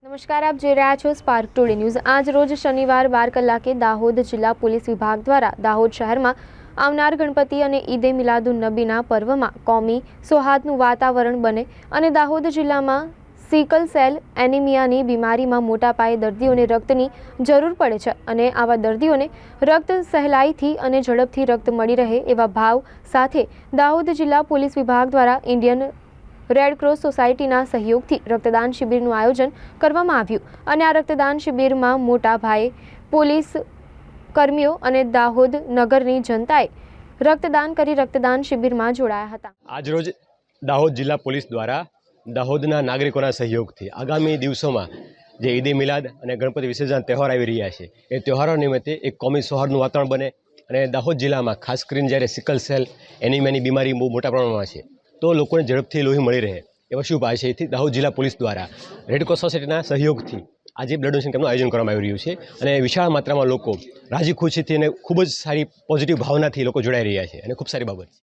નમસ્કાર, આપ જોઈ રહ્યા છો સ્પાર્ક ટુડે ન્યૂઝ। આજ રોજ શનિવાર 12 કલાકે દાહોદ જિલ્લા પોલીસ વિભાગ દ્વારા દાહોદ શહેરમાં આવનાર ગણપતિ અને ઈદે મિલાદુન નબીના પર્વમાં કોમી સૌહાર્દનું વાતાવરણ બને અને દાહોદ જિલ્લામાં સિકલ સેલ એનિમિયાની બીમારીમાં મોટા પાયે દર્દીઓને રક્તની જરૂર પડે છે અને આવા દર્દીઓને રક્ત સહેલાઈથી અને ઝડપથી રક્ત મળી રહે એવા ભાવ સાથે દાહોદ જિલ્લા પોલીસ વિભાગ દ્વારા ઇન્ડિયન રેડ ક્રોસ સોસાયટીના સહયોગથી રક્તદાન શિબિરનું આયોજન કરવામાં આવ્યું અને આ રક્તદાન શિબિરમાં મોટા ભાઈએ પોલીસ કર્મીઓ અને દાહોદ નગરની જનતાએ રક્તદાન કરી રક્તદાન શિબિરમાં જોડાયા હતા। આજરોજ દાહોદ જિલ્લા પોલીસ દ્વારા દાહોદના નાગરિકોના સહયોગથી આગામી દિવસોમાં જે ઈદે મિલાદ અને ગણપતિ વિસર્જન તહેવાર આવી રહ્યા છે એ તહેવારો નિમિત્તે એક કોમી સૌહાર્દનું વાતાવરણ બને અને દાહોદ જિલ્લામાં ખાસ કરીને જ્યારે સિકલ સેલ એનિમિયાની બીમારી બહુ મોટા પ્રમાણમાં છે તો લોકોને ઝડપથી લોહી મળી રહે એવા શુભ આશયથી દાહોદ જિલ્લા પોલીસ દ્વારા રેડક્રોસ સોસાયટીના સહયોગથી આજે બ્લડ ડોનેશન કેમ્પનું આયોજન કરવામાં આવી રહ્યું છે અને વિશાળ માત્રામાં લોકો રાજી ખુશીથી અને ખૂબ જ સારી પોઝિટિવ ભાવનાથી લોકો જોડાઈ રહ્યા છે અને ખૂબ સારી બાબત છે।